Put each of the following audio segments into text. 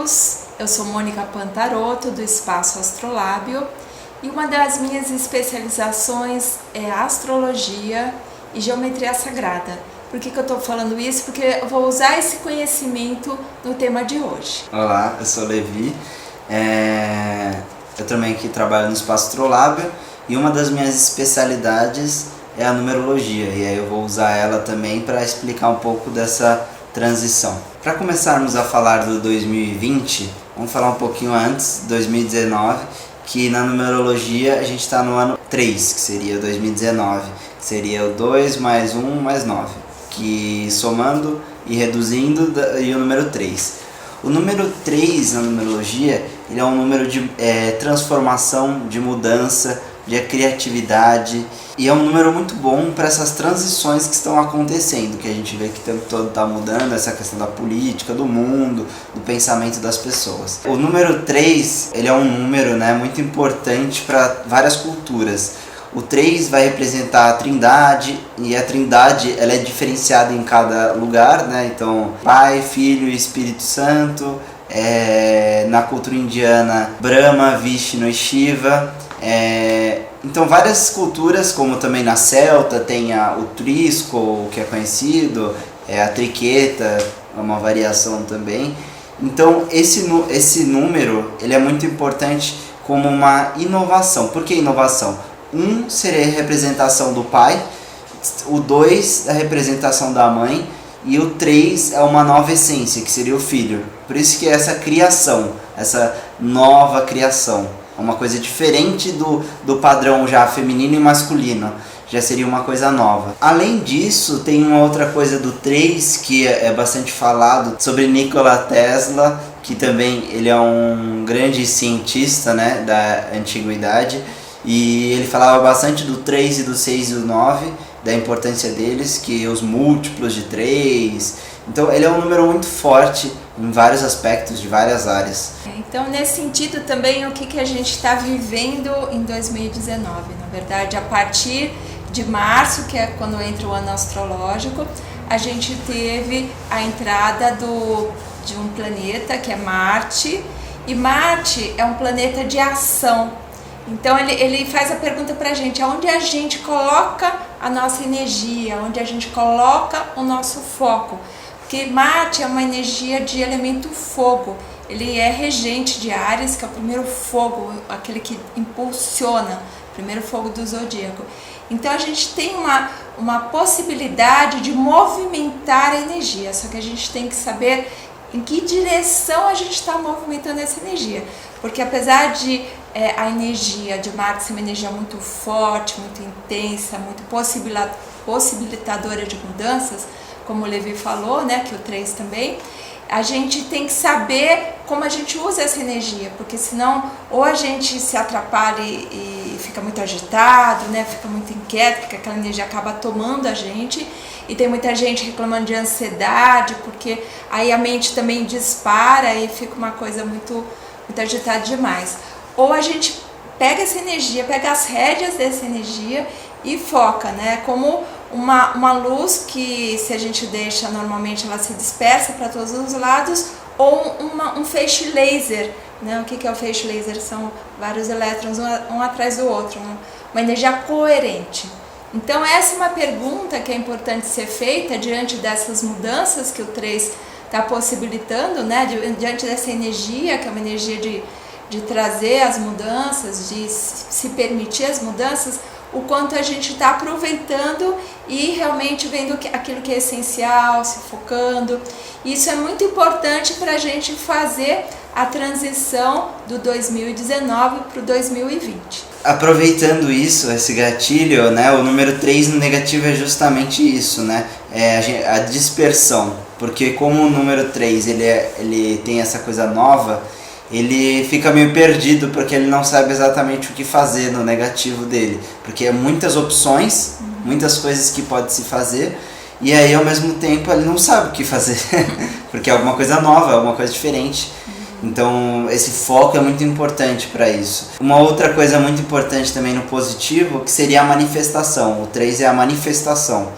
amigos, eu sou Mônica Pantarotto do Espaço Astrolábio e uma das minhas especializações é astrologia e geometria sagrada. Por que eu estou falando isso? Porque eu vou usar esse conhecimento no tema de hoje. Olá, eu sou Levi, eu também aqui trabalho no Espaço Astrolábio e uma das minhas especialidades é a numerologia, e aí eu vou usar ela também para explicar um pouco dessa transição. Para começarmos a falar do 2020, vamos falar um pouquinho antes, 2019, que na numerologia a gente está no ano 3, que seria 2019, que seria o 2 mais 1 mais 9, que somando e reduzindo e o número 3. O número 3 na numerologia, ele é um número de transformação, de mudança, de criatividade, e é um número muito bom para essas transições que estão acontecendo, que a gente vê que o tempo todo está mudando, essa questão da política, do mundo, do pensamento das pessoas. O número 3, ele é um número, muito importante para várias culturas. O 3 vai representar a Trindade, e a Trindade ela é diferenciada em cada lugar, então Pai, Filho e Espírito Santo. Na cultura indiana, Brahma, Vishnu e Shiva. Então várias culturas, como também na celta tem o trisco, que é conhecido, a triqueta, é uma variação também. Então esse número ele é muito importante como uma inovação. Por que inovação? 1 seria a representação do pai, o 2 a representação da mãe, e o 3 é uma nova essência, que seria o filho. Por isso que é essa criação, essa nova criação, é uma coisa diferente do padrão já feminino e masculino, já seria uma coisa nova. Além disso, tem uma outra coisa do 3 que é bastante falado, sobre Nikola Tesla, que também ele é um grande cientista da antiguidade, e ele falava bastante do 3 e do 6 e do 9, da importância deles, que os múltiplos de 3. Então ele é um número muito forte em vários aspectos, de várias áreas. Então nesse sentido também o que a gente está vivendo em 2019, na verdade a partir de março, que é quando entra o ano astrológico, a gente teve a entrada de um planeta que é Marte, e Marte é um planeta de ação. Então ele faz a pergunta pra gente, aonde a gente coloca a nossa energia, onde a gente coloca o nosso foco. Porque Marte é uma energia de elemento fogo, ele é regente de Áries, que é o primeiro fogo, aquele que impulsiona, o primeiro fogo do zodíaco. Então a gente tem uma possibilidade de movimentar a energia, só que a gente tem que saber em que direção a gente está movimentando essa energia. Porque apesar de a energia de Marte ser uma energia muito forte, muito intensa, muito possibilitadora de mudanças, como o Levi falou, que o 3 também, a gente tem que saber como a gente usa essa energia, porque senão ou a gente se atrapalha e fica muito agitado, fica muito inquieto, porque aquela energia acaba tomando a gente, e tem muita gente reclamando de ansiedade, porque aí a mente também dispara e fica uma coisa muito agitada demais. Ou a gente pega essa energia, pega as rédeas dessa energia e foca, como uma luz que, se a gente deixa, normalmente ela se dispersa para todos os lados, ou um feixe laser. O que é o feixe laser? São vários elétrons um atrás do outro, uma energia coerente. Então essa é uma pergunta que é importante ser feita diante dessas mudanças que o 3 está possibilitando, diante dessa energia, que é uma energia de trazer as mudanças, de se permitir as mudanças, o quanto a gente está aproveitando e realmente vendo aquilo que é essencial, se focando. Isso é muito importante para a gente fazer a transição do 2019 para o 2020. Aproveitando isso, esse gatilho, o número 3 no negativo é justamente isso, a dispersão. Porque como o número 3 ele tem essa coisa nova, ele fica meio perdido, porque ele não sabe exatamente o que fazer no negativo dele. Porque é muitas opções, muitas coisas que pode se fazer, e aí ao mesmo tempo ele não sabe o que fazer, porque é alguma coisa nova, é alguma coisa diferente. Então esse foco é muito importante para isso. Uma outra coisa muito importante também no positivo, que seria a manifestação. O 3 é a manifestação.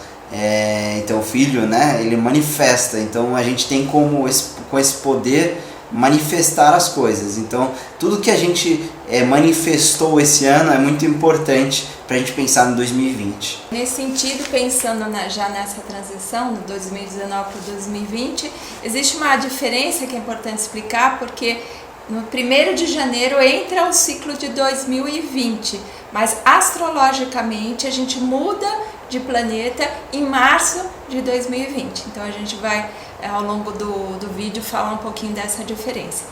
Então o filho, ele manifesta. Então a gente tem com esse poder manifestar as coisas. Então, tudo que a gente manifestou esse ano é muito importante para a gente pensar no 2020. Nesse sentido, pensando já nessa transição, do 2019 para 2020, existe uma diferença que é importante explicar, porque no 1º de janeiro entra o ciclo de 2020, mas astrologicamente a gente muda de planeta em março de 2020. Então a gente vai, ao longo do vídeo, falar um pouquinho dessa diferença.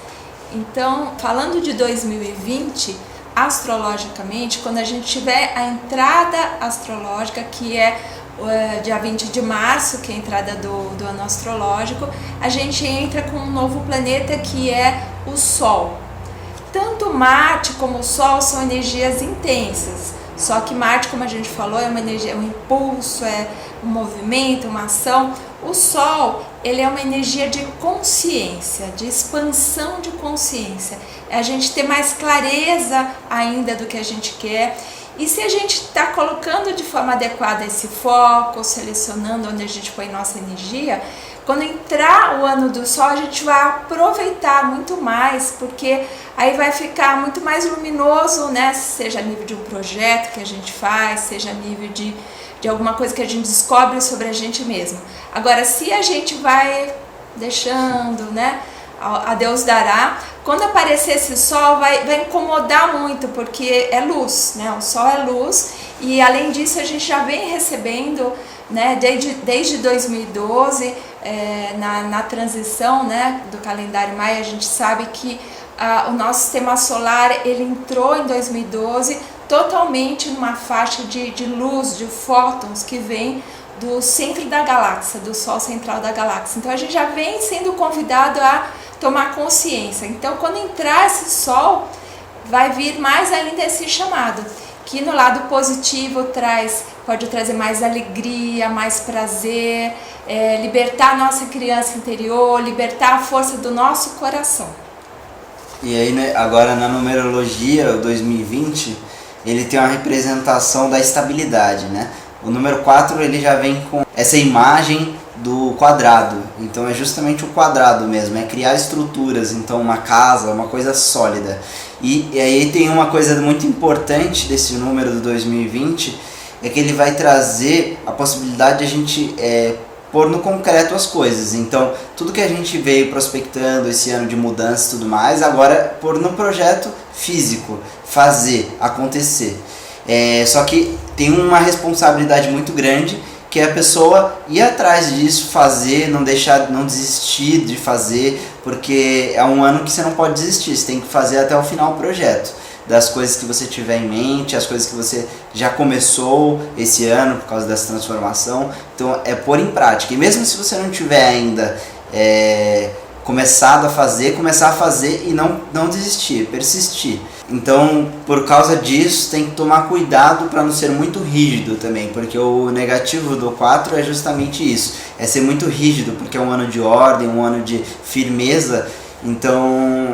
Então, falando de 2020, astrologicamente, quando a gente tiver a entrada astrológica, que é dia 20 de março, que é a entrada do ano astrológico, a gente entra com um novo planeta que é o Sol. Tanto Marte como o Sol são energias intensas, só que Marte, como a gente falou, é uma energia, é um impulso, é um movimento, uma ação. O Sol, ele é uma energia de consciência, de expansão de consciência. É a gente ter mais clareza ainda do que a gente quer. E se a gente está colocando de forma adequada esse foco, selecionando onde a gente põe nossa energia, quando entrar o ano do Sol, a gente vai aproveitar muito mais, porque aí vai ficar muito mais luminoso, né? Seja a nível de um projeto que a gente faz, seja a nível de alguma coisa que a gente descobre sobre a gente mesmo. Agora, se a gente vai deixando, né, a Deus dará, quando aparecer esse Sol vai incomodar muito, porque é luz, né? O Sol é luz, e além disso a gente já vem recebendo, né, desde 2012, na transição, né, do calendário maia, a gente sabe que o nosso sistema solar, ele entrou em 2012 totalmente numa faixa de luz, de fótons que vem do centro da galáxia, do Sol central da galáxia. Então a gente já vem sendo convidado a tomar consciência. Então, quando entrar esse Sol, vai vir mais ainda esse chamado, que no lado positivo pode trazer mais alegria, mais prazer, libertar a nossa criança interior, libertar a força do nosso coração. E aí, né, agora na numerologia, o 2020, ele tem uma representação da estabilidade, né? O número 4, ele já vem com essa imagem do quadrado, então é justamente o quadrado mesmo, é criar estruturas, então uma casa, uma coisa sólida. E aí tem uma coisa muito importante desse número do 2020, é que ele vai trazer a possibilidade de a gente pôr no concreto as coisas. Então tudo que a gente veio prospectando esse ano de mudança e tudo mais, agora pôr no projeto físico, fazer, acontecer. Só que tem uma responsabilidade muito grande, que é a pessoa ir atrás disso, fazer, não desistir de fazer, porque é um ano que você não pode desistir, você tem que fazer até o final o projeto, das coisas que você tiver em mente, as coisas que você já começou esse ano por causa dessa transformação. Então é pôr em prática, e mesmo se você não tiver ainda começar a fazer e não desistir, persistir. Então, por causa disso, tem que tomar cuidado para não ser muito rígido também, porque o negativo do 4 é justamente isso, é ser muito rígido, porque é um ano de ordem, um ano de firmeza, então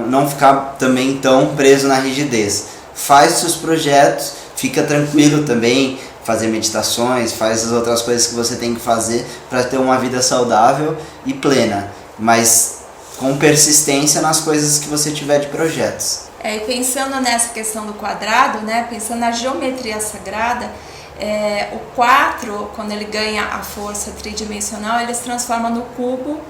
não ficar também tão preso na rigidez. Faz os seus projetos, fica tranquilo também, fazer meditações, faz as outras coisas que você tem que fazer para ter uma vida saudável e plena, mas com persistência nas coisas que você tiver de projetos. E pensando nessa questão do quadrado, né, pensando na geometria sagrada, o 4, quando ele ganha a força tridimensional, ele se transforma no cubo,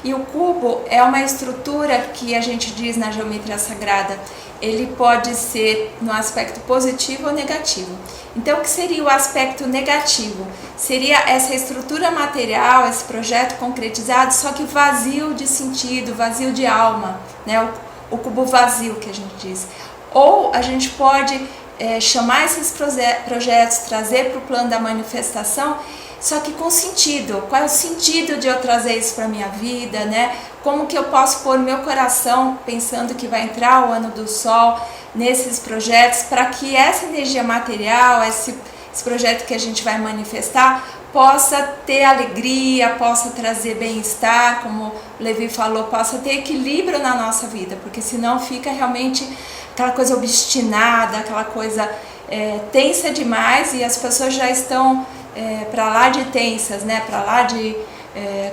e o cubo é uma estrutura que a gente diz na geometria sagrada, ele pode ser no aspecto positivo ou negativo. Então, o que seria o aspecto negativo? Seria essa estrutura material, esse projeto concretizado, só que vazio de sentido, vazio de alma, né? O cubo vazio que a gente diz. Ou a gente pode chamar esses projetos, trazer para o plano da manifestação, só que com sentido. Qual é o sentido de eu trazer isso para a minha vida, né? Como que eu posso pôr meu coração, pensando que vai entrar o ano do Sol, nesses projetos, para que essa energia material, esse projeto que a gente vai manifestar, possa ter alegria, possa trazer bem-estar, como o Levi falou, possa ter equilíbrio na nossa vida, porque senão fica realmente aquela coisa obstinada, aquela coisa tensa demais, e as pessoas já estão para lá de tensas, né? Para lá de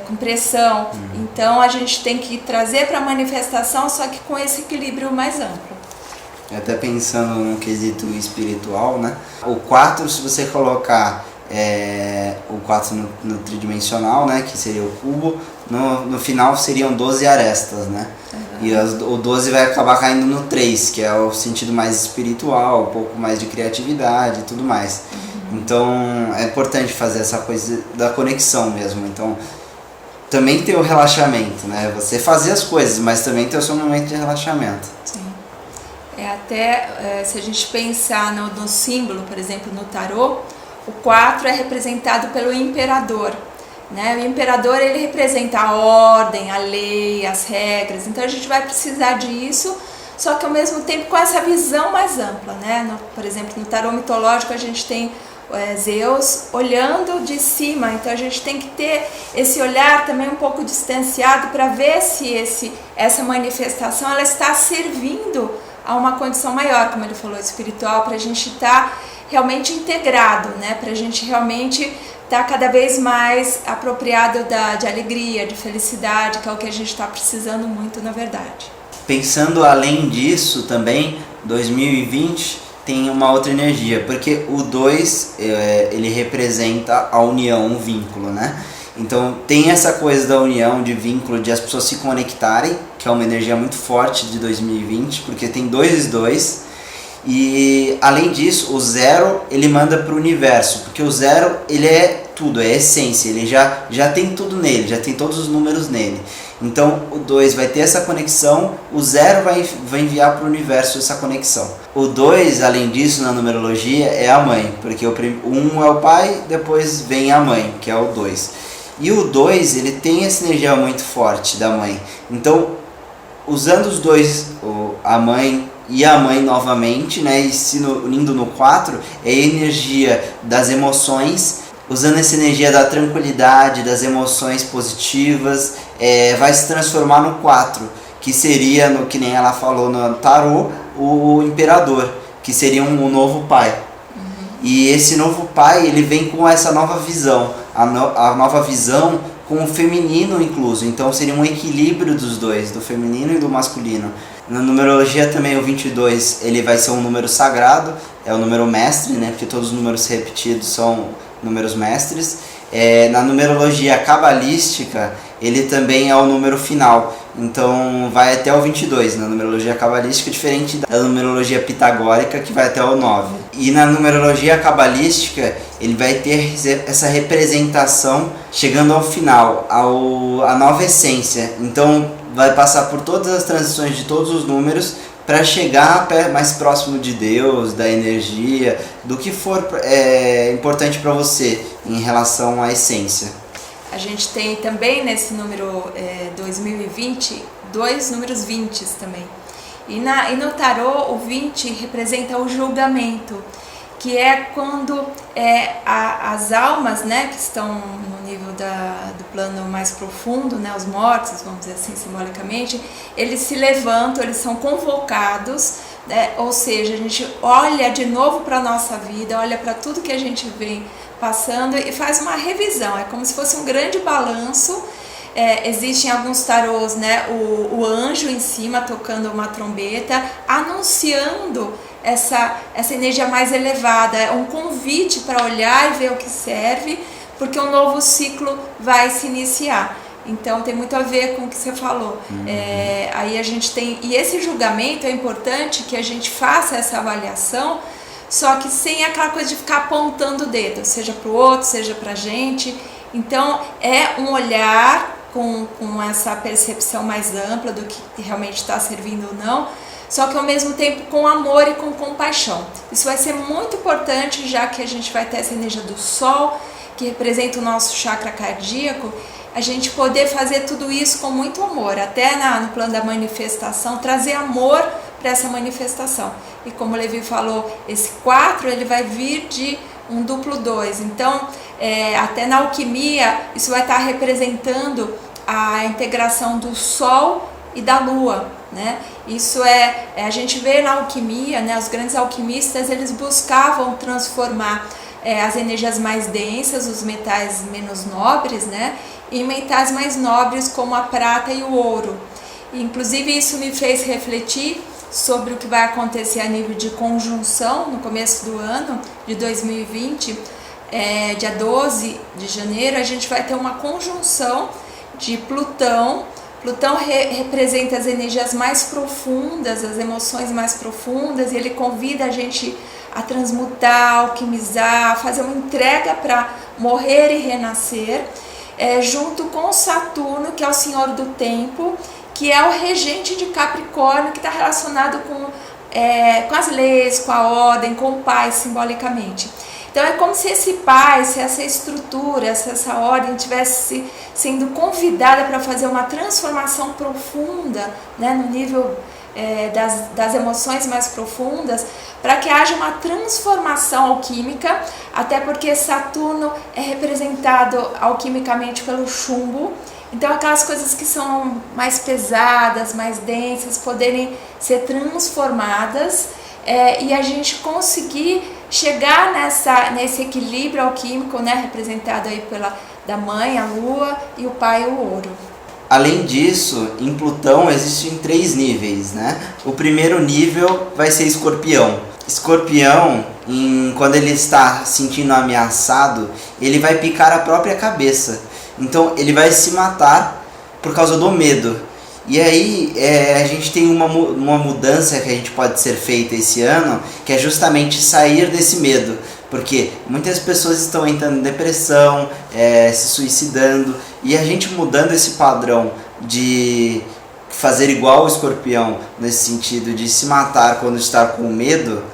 com pressão. Então a gente tem que trazer para a manifestação, só que com esse equilíbrio mais amplo. Até pensando no quesito espiritual, né? O 4, se você colocar o 4 no tridimensional, né? Que seria o cubo, no final seriam 12 arestas, né? E o 12 vai acabar caindo no 3, que é o sentido mais espiritual, um pouco mais de criatividade e tudo mais. Então é importante fazer essa coisa da conexão mesmo. Então também tem o relaxamento, né? Você fazer as coisas, mas também tem o seu momento de relaxamento. Sim. Se a gente pensar no símbolo, por exemplo, no tarô, o 4 é representado pelo imperador, né? O imperador, ele representa a ordem, a lei, as regras. Então a gente vai precisar disso, só que ao mesmo tempo com essa visão mais ampla, né? Por exemplo, no tarô mitológico a gente tem Zeus olhando de cima, então a gente tem que ter esse olhar também um pouco distanciado para ver se essa manifestação ela está servindo a uma condição maior, como ele falou, espiritual, para a gente estar realmente integrado, né? Para a gente realmente estar cada vez mais apropriado de alegria, de felicidade, que é o que a gente está precisando muito, na verdade. Pensando além disso também, 2020 tem uma outra energia, porque o 2 ele representa a união, o vínculo, né? Então tem essa coisa da união, de vínculo, de as pessoas se conectarem, que é uma energia muito forte de 2020, porque tem 2 e além disso o 0 ele manda para o universo, porque o 0 ele é tudo, é essência, ele já tem tudo nele, já tem todos os números nele. Então o 2 vai ter essa conexão, o 0 vai enviar para o universo essa conexão. O 2, além disso, na numerologia, é a mãe, porque o 1 é o pai, depois vem a mãe, que é o 2. E o 2, ele tem essa energia muito forte da mãe. Então, usando os dois, a mãe e a mãe novamente, né, e se unindo no 4, é a energia das emoções, usando essa energia da tranquilidade, das emoções positivas, vai se transformar no 4, que seria, que nem ela falou no tarô, o imperador, que seria um novo pai. E esse novo pai, ele vem com essa nova visão, a nova visão com o feminino incluso. Então seria um equilíbrio dos dois, do feminino e do masculino. Na numerologia também o 22, ele vai ser um número sagrado, é o número mestre, né? Porque todos os números repetidos são números mestres. Na numerologia cabalística, ele também é o número final, então vai até o 22, na numerologia cabalística, diferente da numerologia pitagórica, que vai até o 9. E na numerologia cabalística, ele vai ter essa representação chegando ao final, a nova essência. Então vai passar por todas as transições de todos os números para chegar mais próximo de Deus, da energia, do que for importante para você em relação à essência. A gente tem também nesse número 2020, 2 números 20 também. E no tarô, o 20 representa o julgamento, que é quando as almas, né, que estão no nível do plano mais profundo, né, os mortos, vamos dizer assim, simbolicamente, eles se levantam, eles são convocados, né, ou seja, a gente olha de novo para a nossa vida, olha para tudo que a gente vem passando e faz uma revisão, é como se fosse um grande balanço. Existem alguns tarôs, né, o anjo em cima tocando uma trombeta, anunciando essa energia mais elevada, é um convite para olhar e ver o que serve, porque um novo ciclo vai se iniciar. Então tem muito a ver com o que você falou. Aí a gente tem, e esse julgamento é importante que a gente faça essa avaliação, só que sem aquela coisa de ficar apontando o dedo, seja para o outro, seja para a gente. Então é um olhar com essa percepção mais ampla do que realmente está servindo ou não, só que ao mesmo tempo com amor e com compaixão. Isso vai ser muito importante, já que a gente vai ter essa energia do Sol, que representa o nosso chakra cardíaco, a gente poder fazer tudo isso com muito amor, até no plano da manifestação, trazer amor para essa manifestação. E como o Levi falou, esse 4 ele vai vir de um duplo 2, então até na alquimia isso vai estar representando a integração do Sol e da Lua, né? Isso a gente vê na alquimia, né? Os grandes alquimistas eles buscavam transformar as energias mais densas, os metais menos nobres, né, e em metais mais nobres como a prata e o ouro. Inclusive isso me fez refletir sobre o que vai acontecer a nível de conjunção no começo do ano de 2020, dia 12 de janeiro, a gente vai ter uma conjunção de Plutão. Plutão representa as energias mais profundas, as emoções mais profundas, e ele convida a gente a transmutar, alquimizar, fazer uma entrega para morrer e renascer, junto com Saturno, que é o senhor do tempo, que é o regente de Capricórnio, que está relacionado com as leis, com a ordem, com o pai, simbolicamente. Então é como se esse pai, se essa estrutura, se essa ordem estivesse sendo convidada para fazer uma transformação profunda, né, no nível das emoções mais profundas, para que haja uma transformação alquímica, até porque Saturno é representado alquimicamente pelo chumbo. Então aquelas coisas que são mais pesadas, mais densas, poderem ser transformadas, e a gente conseguir chegar nesse equilíbrio alquímico, né, representado aí da mãe, a lua, e o pai, o ouro. Além disso, em Plutão existem 3 níveis, né? O primeiro nível vai ser Escorpião. Escorpião, quando ele está se sentindo ameaçado, ele vai picar a própria cabeça. Então ele vai se matar por causa do medo. E aí a gente tem uma mudança que a gente pode ser feita esse ano, que é justamente sair desse medo. Porque muitas pessoas estão entrando em depressão, se suicidando, e a gente mudando esse padrão de fazer igual o Escorpião, nesse sentido de se matar quando está com medo,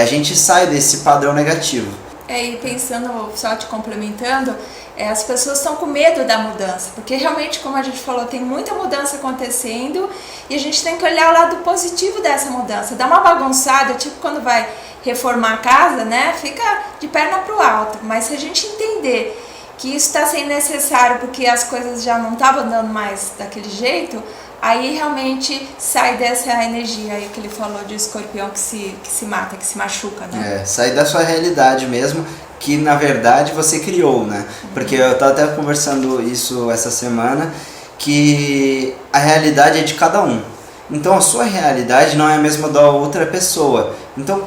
a gente sai desse padrão negativo. E pensando, só te complementando, as pessoas estão com medo da mudança, porque realmente, como a gente falou, tem muita mudança acontecendo e a gente tem que olhar o lado positivo dessa mudança. Dá uma bagunçada, tipo quando vai reformar a casa, né? Fica de perna pro alto, mas se a gente entender que isso está sendo necessário porque as coisas já não estavam andando mais daquele jeito, aí realmente sai dessa energia aí que ele falou de Escorpião que se mata, que se machuca, né? Sai da sua realidade mesmo, que na verdade você criou, né? Porque eu estava até conversando isso essa semana, que a realidade é de cada um. Então a sua realidade não é a mesma da outra pessoa. Então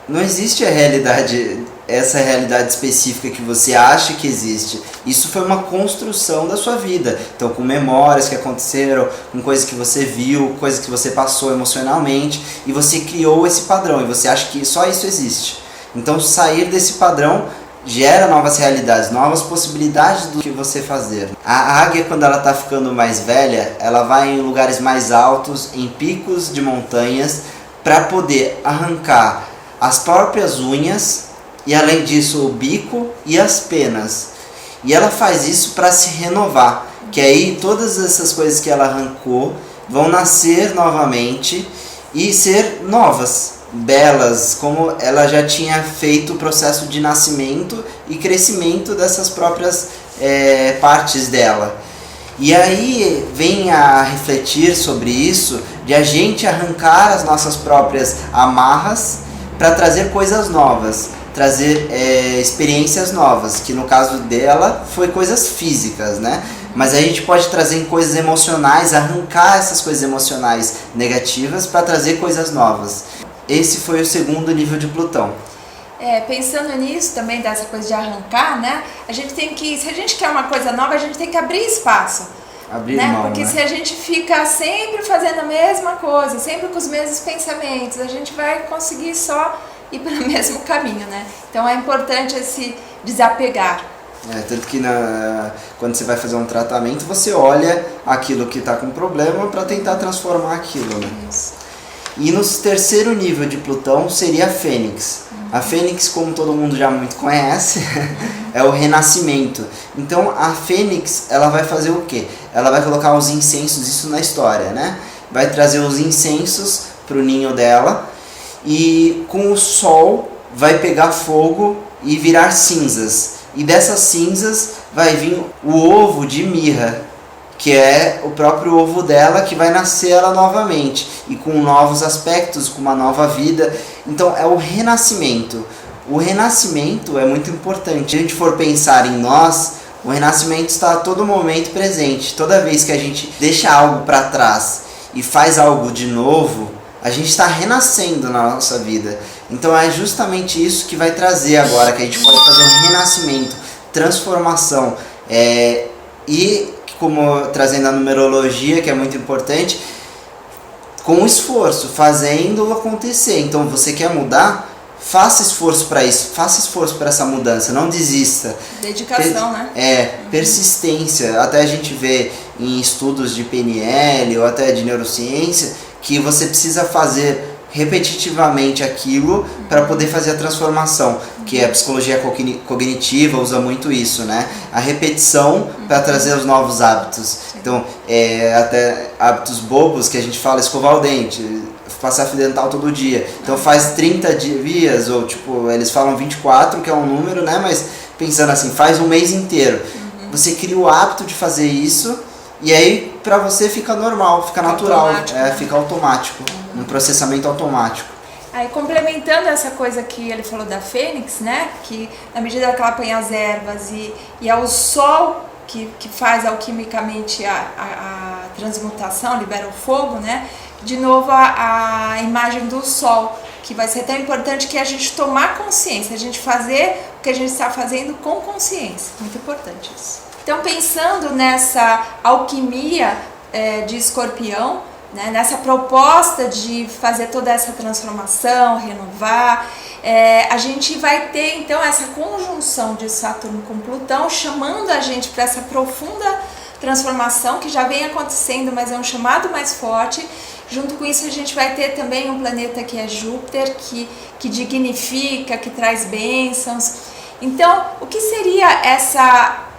não existe essa realidade específica que você acha que existe. Isso foi uma construção da sua vida. Então, com memórias que aconteceram, com coisas que você viu, coisas que você passou emocionalmente, e você criou esse padrão, e você acha que só isso existe. Então, sair desse padrão gera novas realidades, novas possibilidades do que você fazer. A águia, quando ela está ficando mais velha, ela vai em lugares mais altos, em picos de montanhas, para poder arrancar as próprias unhas e, além disso, o bico e as penas. E ela faz isso para se renovar, que aí todas essas coisas que ela arrancou vão nascer novamente e ser novas, belas, como ela já tinha feito o processo de nascimento e crescimento dessas próprias partes dela. E aí vem a refletir sobre isso, de a gente arrancar as nossas próprias amarras para trazer coisas novas, trazer experiências novas, que no caso dela foi coisas físicas, né? Mas a gente pode trazer coisas emocionais, arrancar essas coisas emocionais negativas para trazer coisas novas. Esse foi o segundo nível de Plutão. Pensando nisso também, dessa coisa de arrancar, né? A gente tem que, se a gente quer uma coisa nova, a gente tem que abrir espaço. Abrir né? mão, Porque né? se a gente fica sempre fazendo a mesma coisa, sempre com os mesmos pensamentos, a gente vai conseguir só ir pelo mesmo caminho, né? Então é importante esse desapegar. Tanto que quando você vai fazer um tratamento, você olha aquilo que está com problema para tentar transformar aquilo, né? Isso. E no terceiro nível de Plutão seria a Fênix. A Fênix, como todo mundo já muito conhece, é o renascimento. Então a Fênix, ela vai fazer o quê? Ela vai colocar os incensos, isso na história, né? Vai trazer os incensos para o ninho dela e com o sol vai pegar fogo e virar cinzas. E dessas cinzas vai vir o ovo de mirra, que é o próprio ovo dela, que vai nascer ela novamente, e com novos aspectos, com uma nova vida. Então é o renascimento. O renascimento é muito importante. Se a gente for pensar em nós, O renascimento está a todo momento presente. Toda vez que a gente deixa algo para trás e faz algo de novo, a gente está renascendo na nossa vida. Então é justamente isso que vai trazer agora, que a gente pode fazer um renascimento, transformação. E como trazendo a numerologia, que é muito importante, com esforço, fazendo acontecer. Então você quer mudar? Faça esforço para isso, faça esforço para essa mudança, não desista. Dedicação, né? Persistência. Até a gente vê em estudos de PNL ou até de neurociência que você precisa fazer repetitivamente aquilo para poder fazer a transformação, que a psicologia cognitiva usa muito isso, né? A repetição para trazer os novos hábitos. Então, até hábitos bobos que a gente fala, escovar o dente, passar fio dental todo dia. Então faz 30 dias, ou tipo, eles falam 24, que é um número, né? Mas pensando assim, faz um mês inteiro. Você cria o hábito de fazer isso, e aí pra você fica normal, fica natural, fica automático, um processamento automático. Aí complementando essa coisa que ele falou da fênix, né? Que na medida que ela põe as ervas e é o sol que faz alquimicamente a transmutação, libera o fogo, né? De novo a imagem do sol, que vai ser tão importante, que a gente tomar consciência, a gente fazer o que a gente está fazendo com consciência. Muito importante isso. Então, pensando nessa alquimia de Escorpião, né, nessa proposta de fazer toda essa transformação, renovar, a gente vai ter então essa conjunção de Saturno com Plutão, chamando a gente para essa profunda transformação que já vem acontecendo, mas é um chamado mais forte. Junto com isso a gente vai ter também um planeta que é Júpiter, que dignifica, que traz bênçãos. Então, o que seria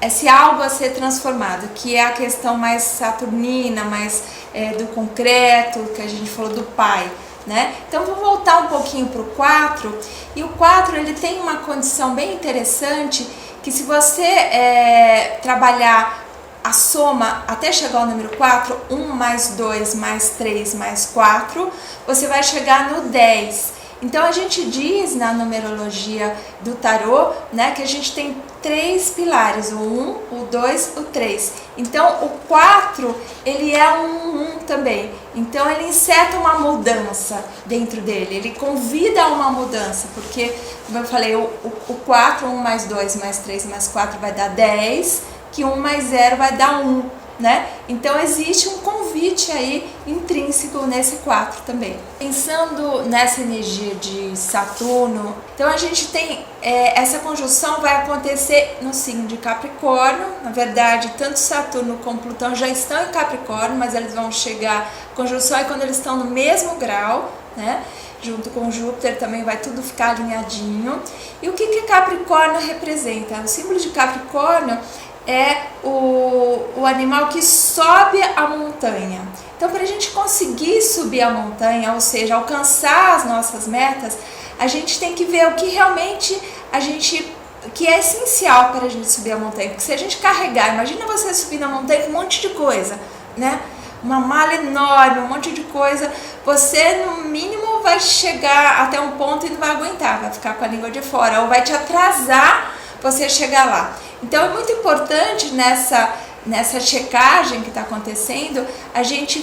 esse algo a ser transformado, que é a questão mais saturnina, mais do concreto, que a gente falou do pai, né? Então, vou voltar um pouquinho para o 4, e o 4 ele tem uma condição bem interessante, que se você trabalhar a soma até chegar ao número 4, 1 mais 2 mais 3 mais 4, você vai chegar no 10. Então a gente diz na numerologia do tarô, né, que a gente tem 3 pilares, o 1, o 2, o 3. Então o 4, ele é um 1 também. Então ele inseta uma mudança dentro dele, ele convida a uma mudança, porque, como eu falei, o 4, 1 mais 2 mais 3 mais 4 vai dar 10, que 1 mais 0 vai dar 1, né? Então existe um convite aí intrínseco nesse 4 também. Pensando nessa energia de Saturno, então a gente tem essa conjunção vai acontecer no signo de Capricórnio. Na verdade, tanto Saturno como Plutão já estão em Capricórnio, mas eles vão chegar, conjunção é quando eles estão no mesmo grau, né? Junto com Júpiter também vai tudo ficar alinhadinho. E o que Capricórnio representa? O símbolo de Capricórnio é o animal que sobe a montanha. Então, para a gente conseguir subir a montanha, ou seja, alcançar as nossas metas, a gente tem que ver o que realmente que é essencial para a gente subir a montanha. Porque se a gente carregar, imagina você subir na montanha com um monte de coisa, né? Uma mala enorme, um monte de coisa, você no mínimo vai chegar até um ponto e não vai aguentar, vai ficar com a língua de fora, ou vai te atrasar você chegar lá. Então é muito importante nessa checagem que está acontecendo, a gente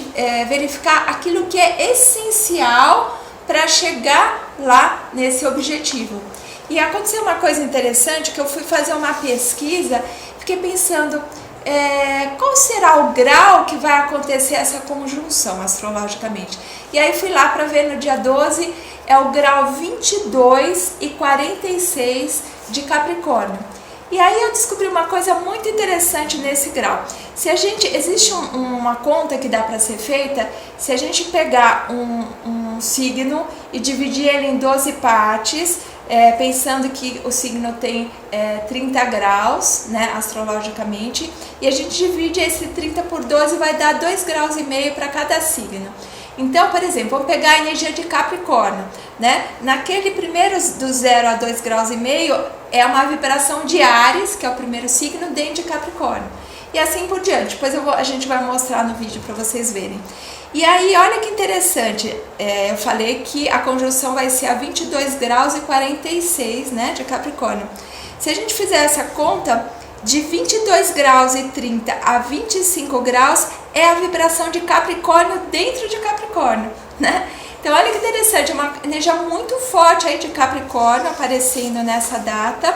verificar aquilo que é essencial para chegar lá nesse objetivo. E aconteceu uma coisa interessante, que eu fui fazer uma pesquisa, fiquei pensando, qual será o grau que vai acontecer essa conjunção astrologicamente? E aí fui lá para ver no dia 12, é o grau 22 e 46 de Capricórnio. E aí eu descobri uma coisa muito interessante nesse grau. Existe uma conta que dá para ser feita, se a gente pegar um signo e dividir ele em 12 partes, pensando que o signo tem 30 graus, né, astrologicamente, e a gente divide esse 30 por 12, vai dar 2,5 graus para cada signo. Então, por exemplo, vamos pegar a energia de Capricórnio, né? Naquele primeiro do 0 a 2,5 graus, é uma vibração de Áries, que é o primeiro signo, dentro de Capricórnio. E assim por diante. Depois a gente vai mostrar no vídeo para vocês verem. E aí, olha que interessante, eu falei que a conjunção vai ser a 22 graus e 46, né, de Capricórnio. Se a gente fizer essa conta, De 22 graus e 30 a 25 graus é a vibração de Capricórnio dentro de Capricórnio, né? Então olha que interessante, uma energia muito forte aí de Capricórnio aparecendo nessa data.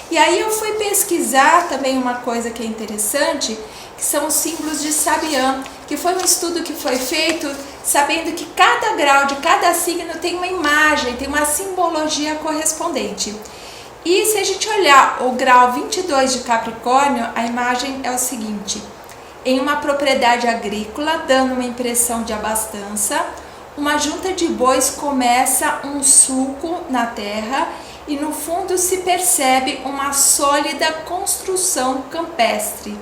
E aí eu fui pesquisar também uma coisa que é interessante, que são os símbolos de Sabian, que foi um estudo que foi feito sabendo que cada grau de cada signo tem uma imagem, tem uma simbologia correspondente. E se a gente olhar o grau 22 de Capricórnio, a imagem é o seguinte: em uma propriedade agrícola, dando uma impressão de abastança, uma junta de bois começa um sulco na terra e no fundo se percebe uma sólida construção campestre.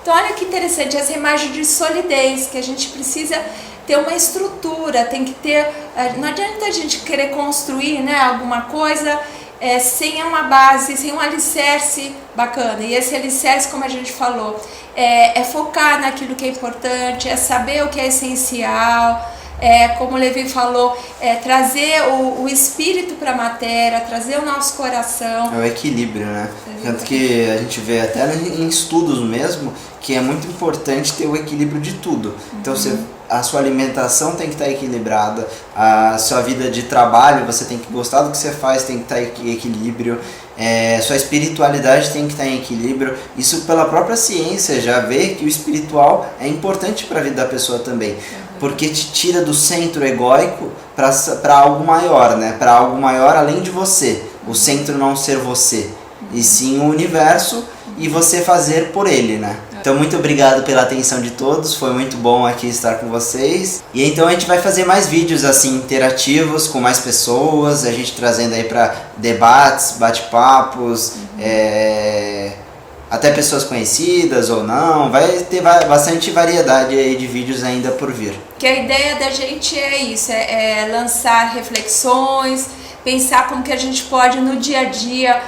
Então olha que interessante essa imagem de solidez, que a gente precisa ter uma estrutura, tem que ter, não adianta a gente querer construir, né, alguma coisa sem uma base, sem um alicerce bacana. E esse alicerce, como a gente falou, é focar naquilo que é importante, é saber o que é essencial, como o Levi falou, trazer o espírito para a matéria, trazer o nosso coração. É o equilíbrio, né? Tanto que a gente vê até em estudos mesmo que é muito importante ter o equilíbrio de tudo. Então a sua alimentação tem que estar equilibrada, a sua vida de trabalho, você tem que gostar do que você faz, tem que estar em equilíbrio, sua espiritualidade tem que estar em equilíbrio. Isso pela própria ciência já vê que o espiritual é importante para a vida da pessoa também, porque te tira do centro egóico para algo maior, né? Para algo maior além de você, o centro não ser você, e sim o universo e você fazer por ele, né? Então muito obrigado pela atenção de todos, foi muito bom aqui estar com vocês. E então a gente vai fazer mais vídeos assim interativos com mais pessoas, a gente trazendo aí para debates, bate-papos, até pessoas conhecidas ou não, vai ter bastante variedade aí de vídeos ainda por vir. Que a ideia da gente é isso, é lançar reflexões, pensar como que a gente pode no dia a dia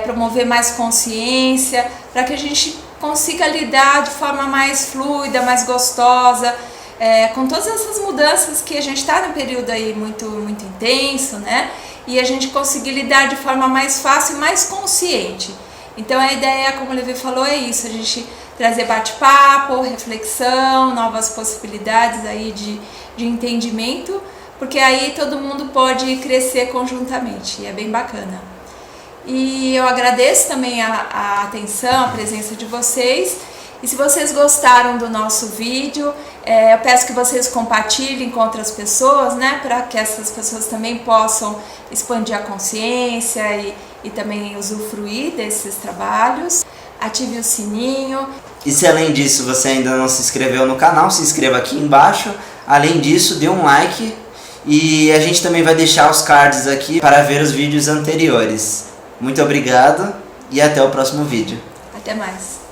promover mais consciência, para que a gente consiga lidar de forma mais fluida, mais gostosa, com todas essas mudanças que a gente está num período aí muito intenso, né? E a gente conseguir lidar de forma mais fácil e mais consciente. Então a ideia, como o Levi falou, é isso, a gente trazer bate-papo, reflexão, novas possibilidades aí de entendimento, porque aí todo mundo pode crescer conjuntamente e é bem bacana. E eu agradeço também a atenção, a presença de vocês. E se vocês gostaram do nosso vídeo, eu peço que vocês compartilhem com outras pessoas, né? Para que essas pessoas também possam expandir a consciência e também usufruir desses trabalhos. Ative o sininho. E se além disso você ainda não se inscreveu no canal, se inscreva aqui embaixo. Além disso, dê um like. E a gente também vai deixar os cards aqui para ver os vídeos anteriores. Muito obrigado e até o próximo vídeo. Até mais.